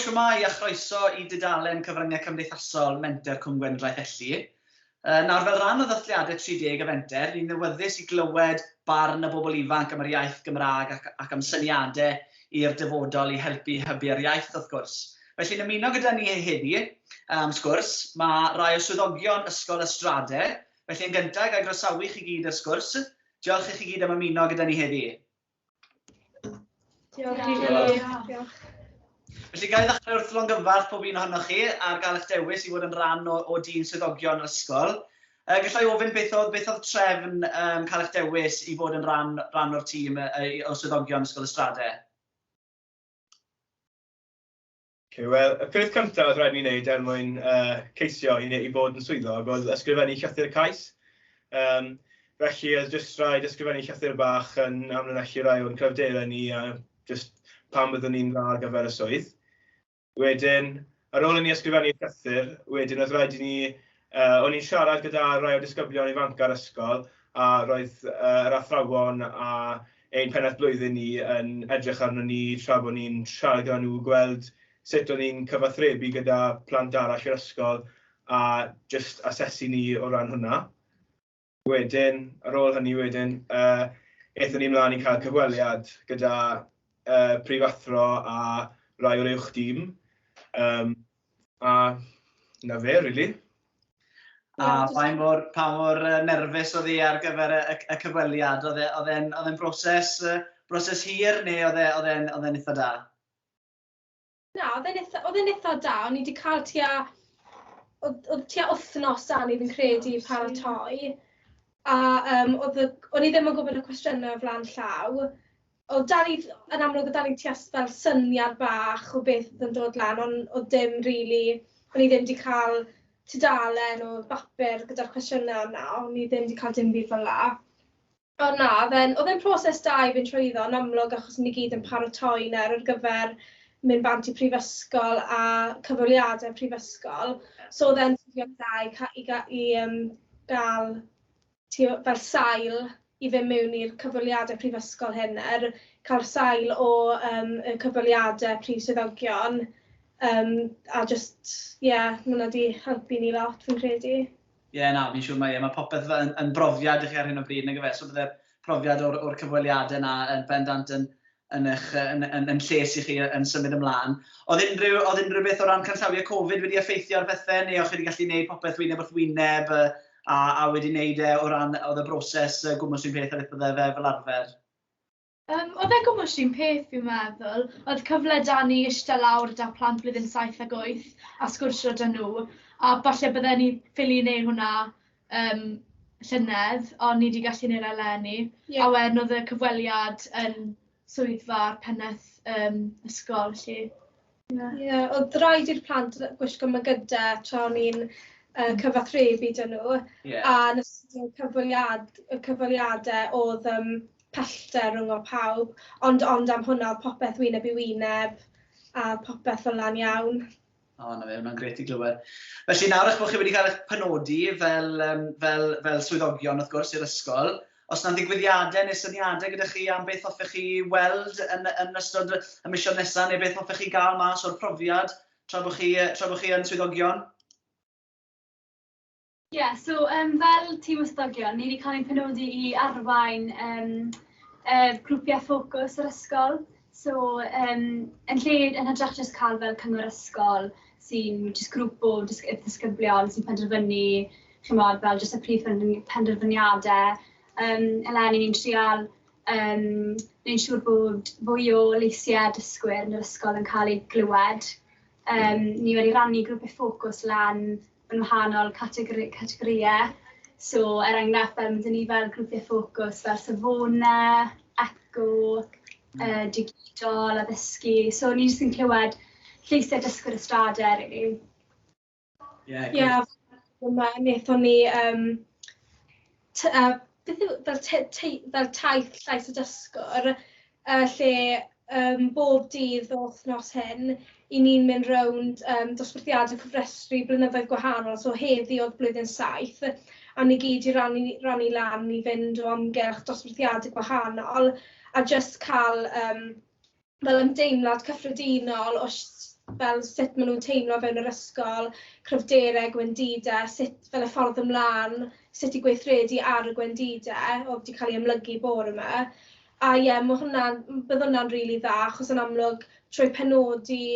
shwmai a chroeso I dudalen cyfryngau cymdeithasol Fenter Cwm Gwendraeth Elli. Nawr fel rhan o ddathliadau 30 y Fenter, ni'n ddiweddus I glywed barn y bobl ifanc am yr iaith Gymraeg ac am syniadau i'r dyfodol I helpu hybu'r iaith wrth gwrs. Felly yn ymuno gyda ni heddi am sgwrs, mae rhai o swyddogion Ysgol Y Strade. Felly yn gyntaf, gael groesawu chi gyd y sgwrs. Diolch I chi gyd am ymuno gyda ni heddi. Diolch. Felly gael ddechrau wrth longyfarch pob un ohonoch chi ar gael eich dewis I fod yn rhan o dyn swyddogion yr ysgol. Gallai ofyn beth oedd trefn cael eich dewis I fod yn rhan o'r tîm o swyddogion Ysgol Y Strade? Wel, y peth cyntaf oedd rhaid ni'n neud mwyn ceisio I fod yn swyddog oedd ysgrifennu llythyr cais. Felly oedd jyst rhaid ysgrifennu llythyr bach yn amlynellu rai o'n cryfderau ni a jyst pam byddwn ni'n dda ar gyfer y swydd. Wedyn, ar ôl I ni ysgrifennu llythyr, wedyn oedd rhaid I ni, o'n i'n siarad gyda rai o disgyblion ifanc ar ysgol, a roedd yr athrawon a ein pennaeth blwyddyn ni yn edrych arno ni tra bod ni'n siarad gyda nhw, gweld sut o'n ni'n cyfathrebu gyda plant arall i'r ysgol a just asesu ni o ran hwnna. Wedyn, ar ôl hynny wedyn, eithon ni mlaen I cael cyfweliad gyda prifathro a rai o'r uwch dîm. A na fe, really. A pa mor nerfus oedd I ar gyfer y cyfweliad? Oedd e'n broses hir neu oedd e'n eitha da? Na, oedd e'n eitha da. O'n I wedi cael tua wythnos da ni fi'n credu paratoi. A o'n I ddim yn gwybod y cwestiynau o flaen llaw. Yn amlwg, oedd ni tua fel syniad bach o beth yn dod lan, ond o'n I ddim wedi cael tudalen o bapur gyda'r cwestiynau yna, o'n I ddim wedi cael dim byd fel la. Ond na, oedd e'n proses da I fynd trwyddo, yn amlwg achos ni gyd yn paratoi nawr ar gyfer mynd bant I prifysgol a cyfweliadau prifysgol. So oedd e'n syniad da I gael fel sail I fynd mewn i'r cyfweliadau prifysgol hyn, cael sail o cyfweliadau prif swyddogion. A just, mae hwnna wedi helpu ni lot, fi'n credu. Na, fi'n siŵr mae popeth yn brofiad I chi ar hyn o bryd, nag yfe? So bydde'r profiad o'r cyfweliadau yna yn bendant yn lles I chi yn symud ymlaen. Oedd unrhyw beth o ran canllawiau Covid wedi effeithio ar bethau, neu o'ch chi wedi gallu gwneud popeth wyneb wrth wyneb a wedi wneud o ran oedd y broses gwmwys un peth ar beth bydde fe fel arfer? Oedd e gwmwys un peth fi'n meddwl. Oedd cyfle da ni eistedd lawr da plant blwyddyn 7 ag 8 a sgwrsio da nhw. A falle bydden ni ffili wneud hwnna llynedd, ond ni wedi gallu wneud eleni. A wedyn oedd y cyfweliad yn swyddfa'r pennaeth ysgol. Oedd rhaid i'r plant gwisgo gyda tra ni'n cyfathrebu dyn nhw. A nes y cyfweliadau oedd pellter rhwng o pawb, ond am hwnna popeth wyneb I wyneb a popeth fel lan iawn. Na fe, hwnna'n gret I glywed. Felly nawr eich bod chi wedi cael eich penodi fel swyddogion wrth gwrs i'r ysgol, os yna'n ddigwyddiadau neu syniadau gyda chi am beth hoffech chi weld yn ystod y mision nesaf, neu beth hoffech chi gael mas o'r profiad tra bod chi yn swyddogion? So fel tîm o swyddogion, ni wedi cael ein penodi I arwain grwpiau ffocws yr ysgol. So, yn hytrach jyst cael fel cyngor ysgol sy'n jyst grŵp o disgyblion sy'n penderfynu, chymod, fel jyst y prif penderfyniadau. Eleni ni'n trial, ni'n siŵr bod fwy o leisiau dysgwyr yn yr ysgol yn cael ei glywed. Ni wedi rannu grwpiau ffocws lan yn wahanol categoriau. So, enghraifft fel mae ni fel grwpiau ffocws fel safonau, eco, digidol, addysgu. So, ni jyst yn clywed lleisiau dysgwyr y stradau, really. Wnaethon ni fel taith llais y dysgwr, lle bob dydd o wythnos hyn, I ni'n mynd rownd dosbarthiadau cyfrestru blynyddoedd gwahanol, so heddi oedd blwyddyn 7, a ni gyd I rannu lan I fynd o amgylch dosbarthiadau gwahanol, a just cael fel ymdeimlad cyffredinol o fel sut maen nhw'n teimlo fewn yr ysgol, cryfderau gwendidau, sut fel y ffordd ymlaen, sut i gweithredu ar y gwendidau, o wedi cael ei ymlygu bore yma. A ie, bydd hwnna'n rili dda, achos yn amlwg trwy penodi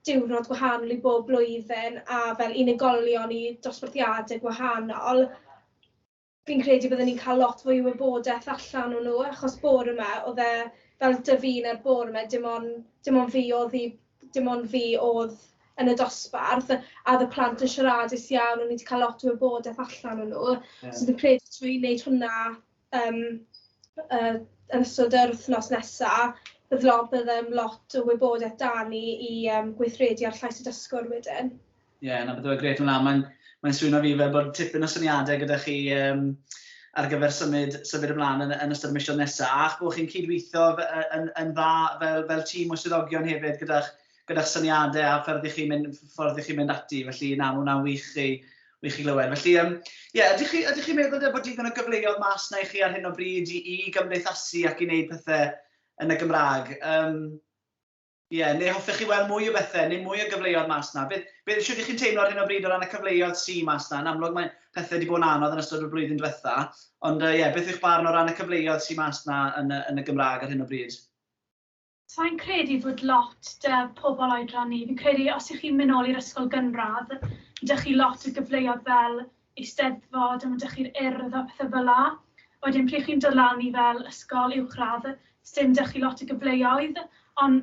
diwrnod gwahanol i bob blwyddyn a fel unigolion i dosbarthiadau gwahanol, fi'n credu byddwn ni'n cael lot fwy o wybodaeth allan o nhw, achos bore yma, oedd e fel dyfu na'r bore yma, dim ond fi oedd yn y dosbarth, a oedd y plant yn siaradus iawn, o'n i wedi cael lot o wybodaeth allan o nhw. So dwi'n credu trwy wneud hwnna yn ystod yr wythnos nesaf, byddem lot o wybodaeth da ni i gweithredu ar llais y dysgwr wedyn. Ie, na beth oedd gret hwnna. Mae'n swno fi fel bod tipyn o syniadau gyda chi ar gyfer symud ymlaen yn ystod y mision nesaf, ac bod chi'n cydweithio yn dda fel tîm o swyddogion hefyd gyda'ch syniadau a ffordd i chi mynd ati, felly na, hwnna'n wych i glywed. Felly, ydych chi'n meddwl bod digon o gyfleoedd mas na i chi ar hyn o bryd i gymdeithasu ac i wneud pethau yn y Gymraeg? Neu hoffech chi weld mwy o bethau, neu mwy o gyfleoedd mas na? Beth sydd chi'n teimlo ar hyn o bryd o ran y cyfleoedd mas na? Yn amlwg mae pethau wedi bod yn anodd yn ystod y blwyddyn diwetha, ond beth yw'ch barn o ran y cyfleoedd mas na yn y Gymraeg ar hyn o bryd? Sa'n credu fod lot dy pobl oedran ni. Fi'n credu os ych chi'n mynd nôl i'r ysgol gynradd, ydych chi lot o gyfleoedd fel eisteddfod, a ydych chi'r urdd o pethau fel la. Wedyn pryd chi'n dod lan i fel ysgol uwchradd, dim ydych chi lot o gyfleoedd, ond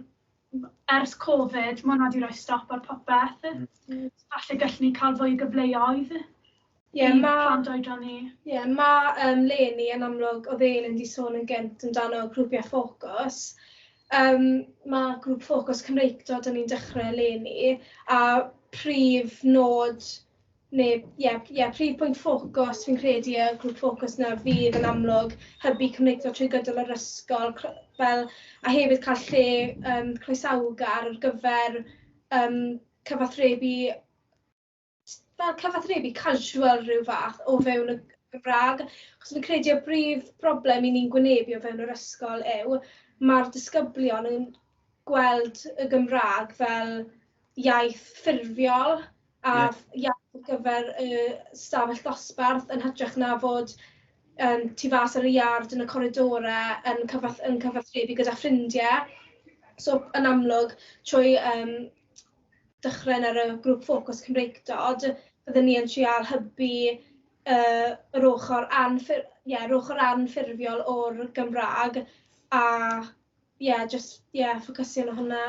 ers Covid, mae hwnna wedi rhoi stop ar popeth. Falle gallwn ni cael fwy o gyfleoedd i plant oedran ni. Mae Leni yn amlwg, oedd ein wedi sôn yn gynt amdano grwpiau ffocws. Mae grŵp ffocws Cymreigdod yn ni'n dechrau Leni, a prif nod, prif pwynt ffocws fi'n credu y grŵp ffocws na fydd yn amlwg hybu Cymreigdod trwy gydol yr ysgol, a hefyd cael lle croesawgar ar gyfer cyfathrebu casual rhyw fath o fewn y Gymraeg. Achos fi'n credu y brif broblem i ni'n gwynebu o fewn yr ysgol yw mae'r disgyblion yn gweld y Gymraeg fel iaith ffurfiol a iaith ar gyfer y stafell dosbarth yn hytrach na fod tu fas ar y iard yn y coridorau yn cyfathrebu gyda ffrindiau. So yn amlwg, trwy dechrau ar y grŵp ffocws Cymreigdod, byddwn ni yn trial hybu yr ochr anffurfiol o'r Gymraeg, a ffocysu ar hwnna.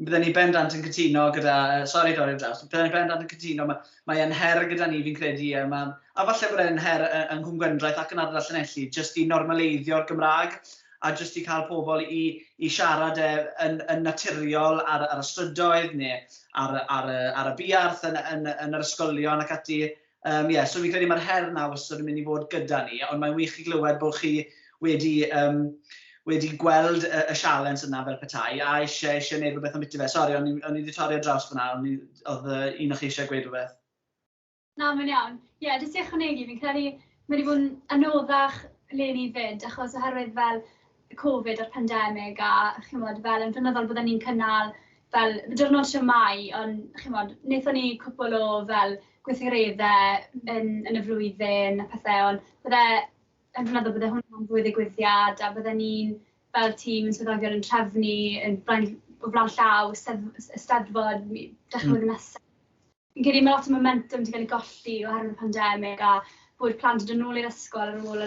Byddwn ni bendant yn cytuno gyda, sori dorri'r draws, byddwn ni bendant yn cytuno, mae'n her gyda ni fi'n credu, a falle bod e'n her yng Nghwm Gwendraeth ac yn ardal Llanelli, jyst i normaleidio'r Gymraeg, a jyst i cael pobl i siarad yn naturiol ar y strydoedd neu ar y buarth yn yr ysgolion ac ati. So fi'n credu mae'r her na wastad yn mynd i fod gyda ni, ond mae'n wych i glywed bod chi wedi gweld y sialens yna fel petai a eisiau gwneud rhywbeth am biti fe. Sori, o'n i wedi torri ar draws fyna, oedd un o'ch eisiau gweud rhywbeth. Na, mae'n iawn. Jyst i ychwanegu, fi'n credu mae wedi bod yn anoddach Leni fyd, achos oherwydd fel Covid a'r pandemig a chymod fel yn flynyddol byddwn ni'n cynnal fel diwrnod siamau, ond chymod, wnaethon ni cwpl o fel gweithgareddau yn y flwyddyn a pethau, ond bydde yn flynyddol bydde hwnna'n fwy ddigwyddiad a bydde ni'n fel tîm yn swyddogion yn trefnu o flaen llaw, eisteddfod, dechrau nesaf. Fi'n credu mae lot o momentum wedi cael ei golli oherwydd y pandemig a bod plant yn dod nôl i'r ysgol ar ôl y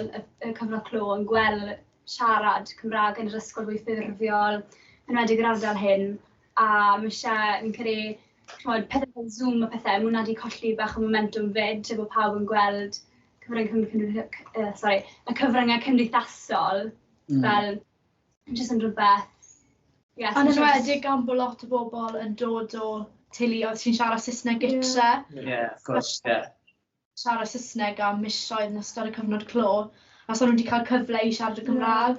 cyfnod clo yn gweld siarad Cymraeg yn yr ysgol fwy ffurfiol, yn wedi yr ardal hyn, a fi'n credu pethau fel Zoom a pethau, mae hwnna wedi colli bach o momentum fyd, sef bod pawb yn gweld y cyfryngau cymdeithasol fel jyst yn rhywbeth. Yn enwedig am bod lot o bobl yn dod o teuluoedd sy'n siarad Saesneg gytre. Of course, Siarad Saesneg am misoedd yn ystod y cyfnod clo, a so nhw wedi cael cyfle i siarad y Gymraeg.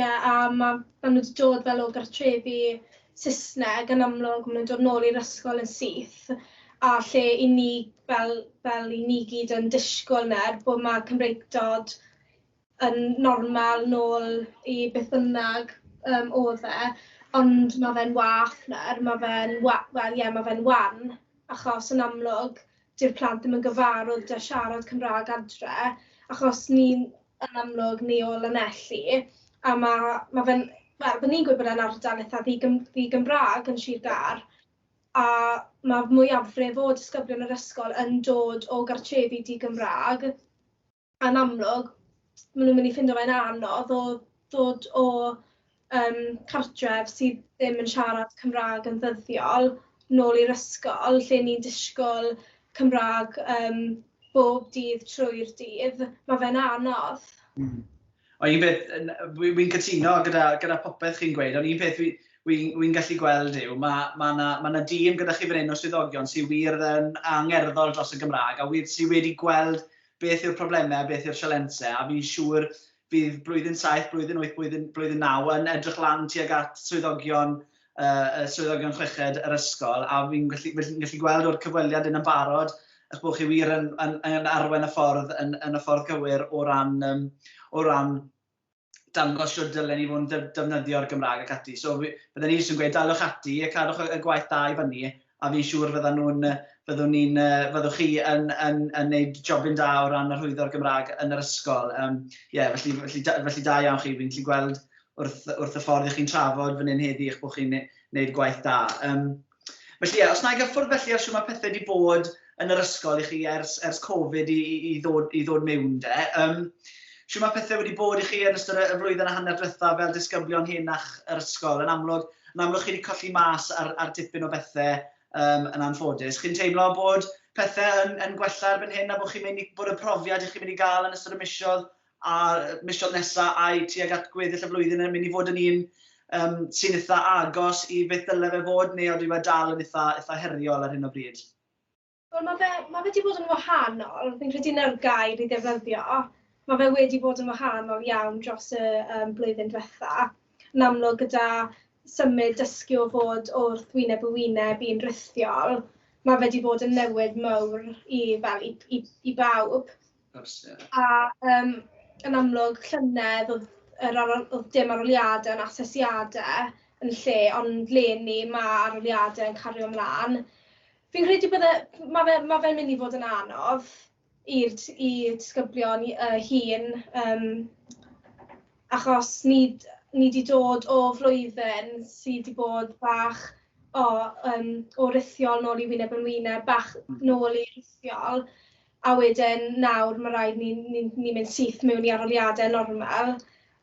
A maen nhw wedi dod fel o gartrefi Saesneg yn amlwg, maen nhw'n dod nôl i'r ysgol yn syth, a lle i ni fel i ni gyd yn disgwyl nawr bod mae Cymreigdod yn normal nôl i beth bynnag oedd e, ond mae fe'n wathner, mae fe'n wan, achos yn amlwg, di'r plant ddim yn gyfarwydd â siarad Cymraeg adre, achos ni'n yn amlwg neol yn ellu, a mae fe'n, bydd ni'n gweud bod e'n ardal eitha ddi-Gymraeg yn Sir Gar, a mae mwyafrif o disgyblion yr ysgol yn dod o gartrefi di-Gymraeg, a'n amlwg, maen nhw'n mynd i ffindo fe'n anodd o ddod o cartref sydd ddim yn siarad Cymraeg yn ddyddiol nôl i'r ysgol, lle ni'n disgwyl Cymraeg bob dydd trwy'r dydd, mae fe'n anodd. O un peth, wy'n cytuno gyda popeth chi'n gweud, ond un peth wy'n gallu gweld yw, mae yna dîm gyda chi fan hyn o swyddogion sy'n wir yn angerddol dros y Gymraeg, a sy'n wedi gweld beth yw'r problemau, beth yw'r sialensau, a fi'n siŵr bydd blwyddyn 7, blwyddyn 8, blwyddyn 9 yn edrych lan tuag at swyddogion chweched yr ysgol, a fi'n gallu gweld o'r cyfweliad yn barod eich bod chi wir yn arwain y ffordd yn y ffordd gywir o ran dangos siwr dylen ni fod yn defnyddio'r Gymraeg ac ati. So byddwn ni jyst yn gweud dalwch ati, cadwch y gwaith da i fyny, a fi'n siŵr fyddwch chi yn gwneud jobyn da o ran yr hwyddo'r Gymraeg yn yr ysgol. Felly da iawn chi, fi'n gallu gweld wrth y ffordd i chi'n trafod fan hyn heddi eich bod chi'n gwneud gwaith da. Felly, os na i gyffwrdd felly ar siw mae pethau wedi bod yn yr ysgol i chi ers Covid i ddod mewn de. Siw mae pethau wedi bod i chi yn ystod y flwyddyn a hanner diwethaf fel disgyblion henach yr ysgol. Yn amlwg chi wedi colli mas ar dipyn o bethau yn anffodus. Chi'n teimlo bod pethau yn gwella erbyn hyn a bod chi'n mynd i bod y profiad i chi'n mynd i gael yn ystod y misoedd nesaf a'i tuag at gweddill y flwyddyn yn mynd i fod yn un sy'n eitha agos i beth dyle fe fod, neu oedd wedi dal yn eitha heriol ar hyn o bryd? Wel, mae fe wedi bod yn wahanol, fi'n credu na'r gair i ddefnyddio. Mae fe wedi bod yn wahanol iawn dros y blwyddyn diwetha. Yn amlwg gyda symud dysgu o fod wrth wyneb y wyneb i'n rithiol, mae fe wedi bod yn newid mawr i bawb. A yn amlwg llynedd oedd dim aroliadau yn asesiadau yn lle, ond leni mae aroliadau yn cario ymlaen. Fi'n credu mae fe'n mynd i fod yn anodd i disgyblion hŷn, achos ni wedi dod o flwyddyn sydd wedi bod bach o rithiol nôl i wyneb yn wyneb, bach nôl i rithiol, a wedyn nawr mae rhaid ni'n mynd syth mewn i aroliadau normal.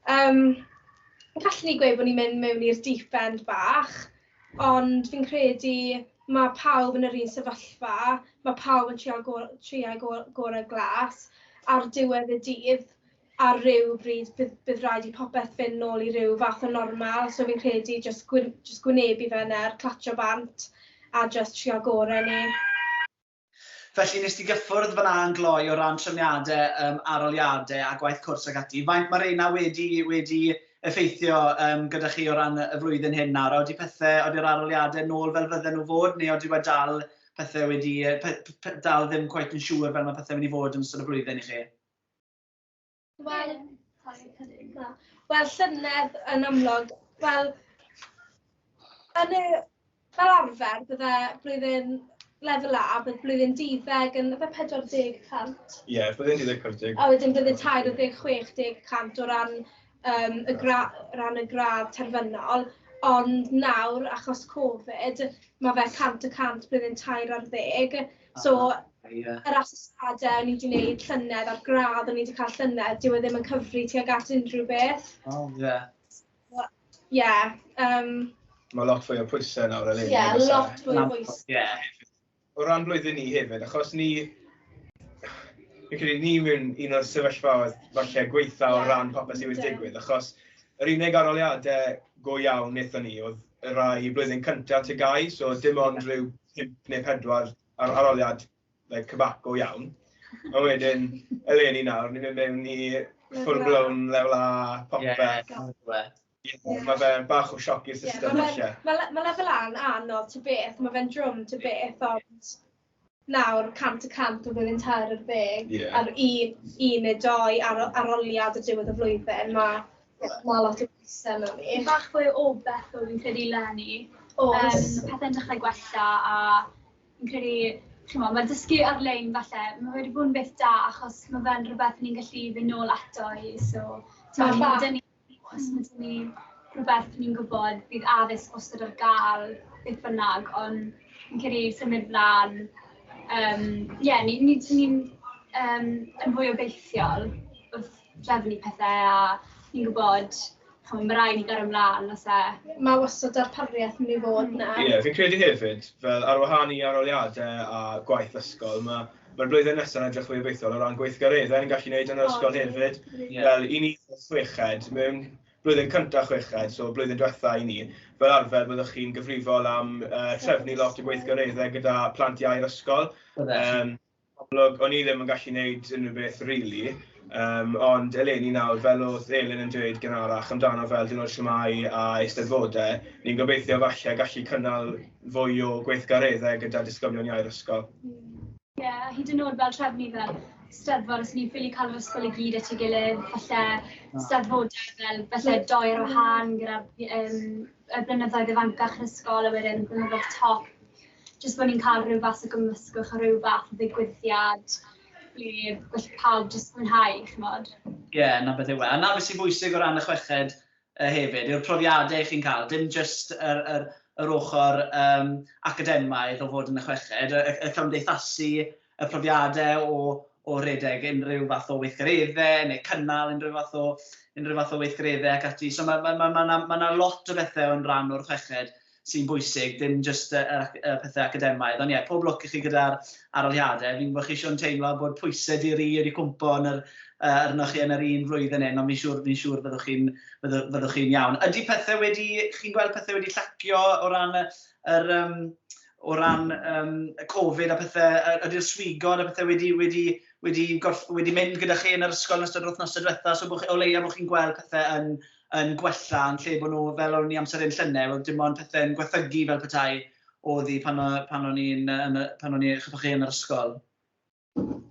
Gallwn ni gweud bod ni'n mynd mewn i'r deep end bach, ond fi'n credu mae pawb yn yr un sefyllfa, mae pawb yn triau gorau glas, ar diwedd y dydd, ar ryw bryd bydd rhaid i popeth fynd nôl i ryw fath o normal, so fi'n credu jyst gwynebu fe yna'r clatio bant a jyst triau gorau ni. Felly nes ti gyffwrdd fyna yn gloi o ran trefniadau, aroliadau a gwaith cwrs ag ati. Faint mae reina wedi effeithio gyda chi o ran y flwyddyn hyn nawr? Oeddi'r aroliadau nôl fel fydden nhw fod, neu oeddi wedi dal pethau dal ddim cweit yn siŵr fel mae pethau wedi fod yn ystod y blwyddyn i chi? Wel, llynedd yn amlwg, fel arfer bydde blwyddyn lefel A, bydd blwyddyn 12 yn 40%. Ie, blwyddyn 12. A wedyn bydde 60% o ran y gradd terfynol, ond nawr, achos Covid, mae fe 100% blwyddyn 13. So, yr asesiadau ni wedi gwneud llynedd a'r gradd ni wedi cael llynedd, dyw e ddim yn cyfri tuag at unrhyw beth. Ie. Mae lot fwy o pwysau nawr. Ie, lot fwy o pwysau. O ran blwyddyn ni hefyd, achos ni mewn un o'r sefyllfaoedd falle gweitha o ran popeth sydd wedi digwydd, achos yr unig aroliadau go iawn wnaethon ni oedd y rhai blwyddyn cyntaf tegau, so dim ond rhyw 5 neu 4 aroliad cybac go iawn. A wedyn, eleni nawr, ni'n mynd mewn i full-blown lefel A popeth. Mae fe'n bach o sioc i'r system. Mae lefel A'n anodd ty beth, mae fe'n drwm ty beth, ond nawr 100% o flwyddyn 13 ar un neu 2 aroliad y diwedd y flwyddyn, mae lot o pwysau mewn i. Bach fwy o beth o fi'n credu lenni. Pethau'n dechrau gwella a fi'n credu, mae dysgu ar-lein falle, mae wedi bod yn beth da achos mae fe'n rhywbeth ni'n gallu fynd nôl ato i. So, mae dyn ni rhywbeth ni'n gwybod bydd addysg wastad ar gael, beth bynnag, ond fi'n credu symud blaen. Ni'n fwy obeithiol wrth drefnu pethau a ni'n gwybod mae rhai ni gar ymlaen, os e. Mae wastad darpariaeth mynd i fod na. Fi'n credu hefyd, fel ar wahân i aroliadau a gwaith ysgol, mae'r blwyddyn nesaf yn edrych fwy obeithiol o ran gweithgareddau ni'n gallu gwneud yn yr ysgol hefyd. Fel i ni chweched, mewn blwyddyn cyntaf chweched, so blwyddyn diwetha i ni, fel arfer byddwch chi'n gyfrifol am trefnu lot o gweithgareddau gyda plant iau'r ysgol. O'n i ddim yn gallu gwneud unrhyw beth rili. Ond eleni nawr, fel oedd Elin yn dweud gynharach amdano fel dyn nhw'r siamau a eisteddfodau, ni'n gobeithio falle gallu cynnal fwy o gweithgareddau gyda disgyblion iau'r ysgol. Hyd yn oed fel trefnu fel eisteddfod, os ni'n ffili cael yr ysgol i gyd at ei gilydd, falle eisteddfodau fel falle 2 ar wahân gyda y blynyddoedd ifancach yn ysgol a wedyn blynyddoedd top. Jyst bod ni'n cael rhyw fath o gymysgwch a rhyw fath o ddigwyddiad. Ble gall pawb jyst mwynhau, ch'mod. Na beth yw e. A na beth sy'n bwysig o ran y chweched hefyd, yw'r profiadau chi'n cael, dim jyst yr ochr academaidd o fod yn y chweched, y cymdeithasu, y profiadau o redeg unrhyw fath o weithgareddau, neu cynnal unrhyw fath o weithgareddau ac ati. So mae yna lot o bethau yn rhan o'r chweched sy'n bwysig, dim jyst y pethau academaidd. Ond pob lwc i chi gyda'r aroliadau. Fi'n bod chi eisiau'n teimlo bod pwysau di wedi cwmpo arnoch chi yn yr un flwyddyn hyn, ond fi'n siŵr fyddwch chi'n iawn. Ydy chi'n gweld pethau wedi llacio o ran Covid a pethau, ydy'r swigod a pethau wedi mynd gyda chi yn yr ysgol yn ystod wythnosau diwetha, so o leia bod chi'n gweld pethau yn gwella, yn lle bod nhw fel o'n i amser ein llynau, dim ond pethau'n gwethygu fel petai oedd hi pan o'n i chyfach chi yn yr ysgol.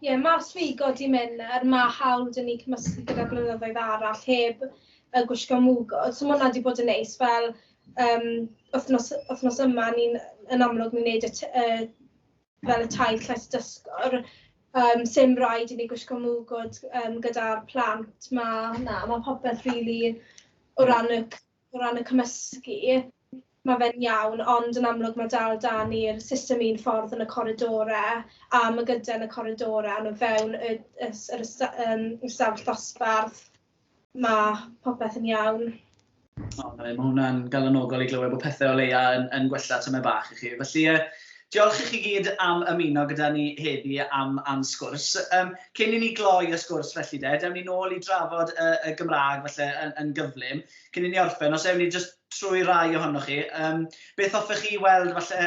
Mae'r swigod i mynd, mae hawl dyn ni cymysgu gyda blynyddoedd arall heb gwisgo mwgod. So mae hwnna wedi bod yn neis, fel wythnos yma ni'n amlwg ni'n gwneud fel y taith llais dysgwr. Sim rhaid i ni gwisgo mwgod gyda'r plant. Mae popeth rili o ran y cymysgu. Mae fe'n iawn, ond yn amlwg mae dal da ni'r system un ffordd yn y coridorau a mae gyda yn y coridorau yn o fewn yr ystafell ddosbarth. Mae popeth yn iawn. Mae hwnna'n galonogol i glywed bod pethau o leia yn gwella tymau bach i chi. Felly, diolch i chi gyd am ymuno gyda ni heddi am sgwrs. Cyn i ni gloi y sgwrs felly dewn ni nôl i drafod y Gymraeg falle yn gyflym. Cyn i ni orffen, os ewn ni jyst trwy rai ohonoch chi, beth hoffech chi weld falle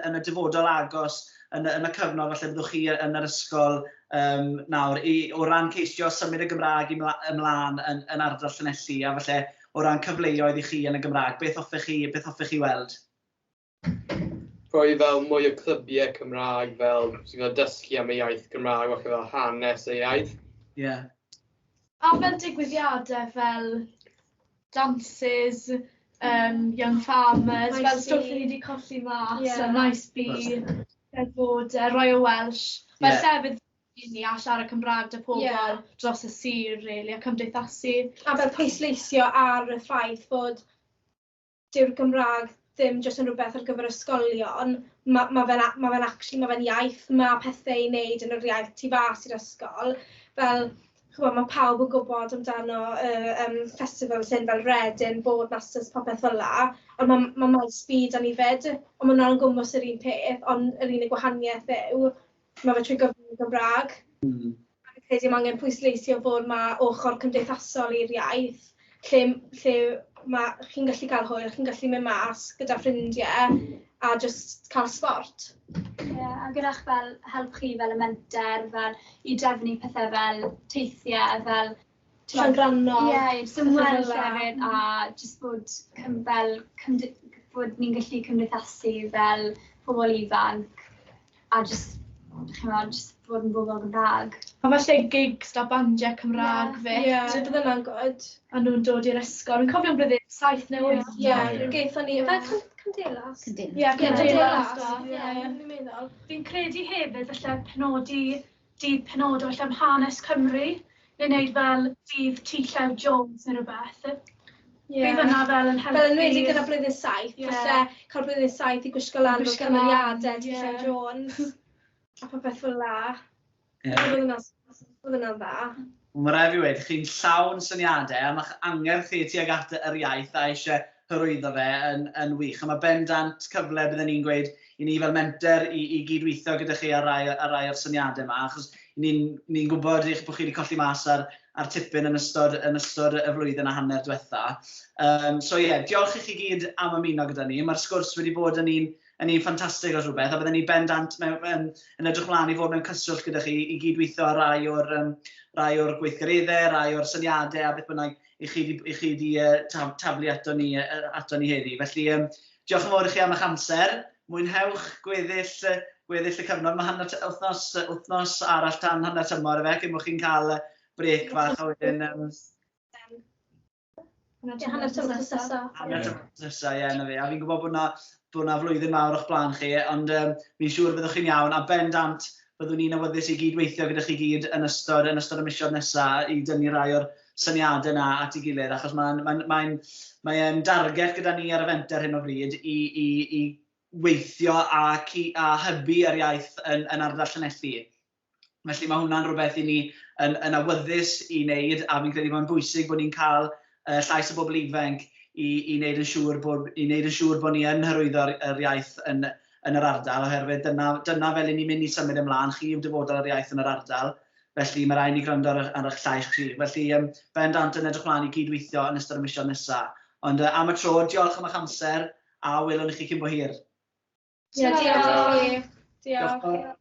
yn y dyfodol agos, yn y cyfnod falle byddwch chi yn yr ysgol nawr, o ran ceisio symud y Gymraeg ymlaen yn ardal Llanelli a falle o ran cyfleoedd i chi yn y Gymraeg, beth hoffech chi weld? Rhoi fel mwy o clybiau Cymraeg fel sy'n cael dysgu am y iaith Gymraeg, falle fel hanes y iaith. A fel digwyddiadau fel dances, young farmers, fel stwff ni wedi colli mas, nice bee, bod Royal Welsh, fel llefydd ni a siarad Cymraeg dy pobl dros y sir, really, a cymdeithasu. A fel pwysleisio ar y ffaith bod dyw'r Gymraeg ddim jyst yn rhywbeth ar gyfer ysgolion, mae fe'n iaith, mae pethau i wneud yn yr iaith tu fas i'r ysgol. Fel, mae pawb yn gwybod amdano festivals hyn fel Redyn, Bod Masters, popeth fel la, ond mae maes byd an i fed, ond mae hwnna'n gwmws yr un peth, ond yr unig gwahaniaeth yw, mae fe trwy gyfrwng y Gymraeg. Fi'n credu mae angen pwysleisio fod mae ochr cymdeithasol i'r iaith, lle chi'n gallu cael hwyl, chi'n gallu mynd mas gyda ffrindiau a just cael sport. A gyda'ch fel help chi fel y menter, fel i drefnu pethau fel teithiau, fel Llangrannog. Symud hefyd a just bod ni'n gallu cymdeithasu fel pobl ifanc a just jyst bod yn bobl Gymraeg. A falle gigs da bandiau Cymraeg Ie, fe. bydd yna'n good. A nhw'n dod i'r ysgol. Fi'n cofio'n blwyddyn 7 neu 8. Ie, geithon ni, fe Candelas? Ie, Candelas. Candelas. Ie, ni'n meddwl. Fi'n credu hefyd falle penodi, dydd penodol falle am hanes Cymru, neu wneud fel dydd T-Llew Jones neu rhywbeth. Bydd yna fel yn helpu. Fel yn wedi gyda blwyddyn 7, Ie. falle cael blwyddyn 7 i gwisgo lan o'r Gwisgo cymeriadau lan, T-Llew ie. Jones. A popeth fel la. Ie. Oedd yna'n dda. Mae rhaid fi wedi, chi'n llawn syniadau a mae'ch angerdd chi tuag at yr iaith a eisiau hyrwyddo fe yn wych. A mae bendant cyfle byddwn ni'n gweud i ni fel menter i gydweithio gyda chi ar rai o'r syniadau yma, achos ni'n gwybod eich bod chi wedi colli mas ar tipyn yn ystod y flwyddyn a hanner diwetha. So ie, diolch i chi gyd am ymuno gyda ni. Mae'r sgwrs wedi bod yn un ffantastig o rhywbeth, a byddwn ni bendant yn edrych mlaen i fod mewn cyswllt gyda chi i gydweithio ar rai o'r gweithgareddau, rai o'r syniadau a beth bynnag i chi wedi taflu ato ni heddi. Felly, diolch yn fawr i chi am eich amser. Mwynhewch gweddill y cyfnod. Mae wythnos arall tan hanner tymor efe, cyn bod chi'n cael brec fach a wedyn... Hanner tymor nesaf. Hanner tymor nesaf, ie, na fe. A fi'n gwybod bod na flwyddyn mawr o'ch blaen chi, ond fi'n siŵr byddwch chi'n iawn, a bendant byddwn ni'n awyddus i gydweithio gyda chi gyd yn ystod y misoedd nesaf i dynnu rai o'r syniadau yna at ei gilydd, achos mae'n darget gyda ni ar y Fenter hyn o bryd i weithio a hybu yr iaith yn ardal Llanelli. Felly mae hwnna'n rhywbeth i ni yn awyddus i wneud, a fi'n credu mae'n bwysig bod ni'n cael llais y bobl ifanc i wneud yn siŵr bod ni yn hyrwyddo'r iaith yn yr ardal, oherwydd dyna fel i ni'n mynd i symud ymlaen, chi yw dyfodol yr iaith yn yr ardal, felly mae rhaid ni gwrando ar eich llais chi. Felly, bendant yn edrych mlaen i gydweithio yn ystod y misoedd nesaf. Ond am y tro, diolch am eich amser, a welwn i chi cyn bo hir. Diolch. Diolch.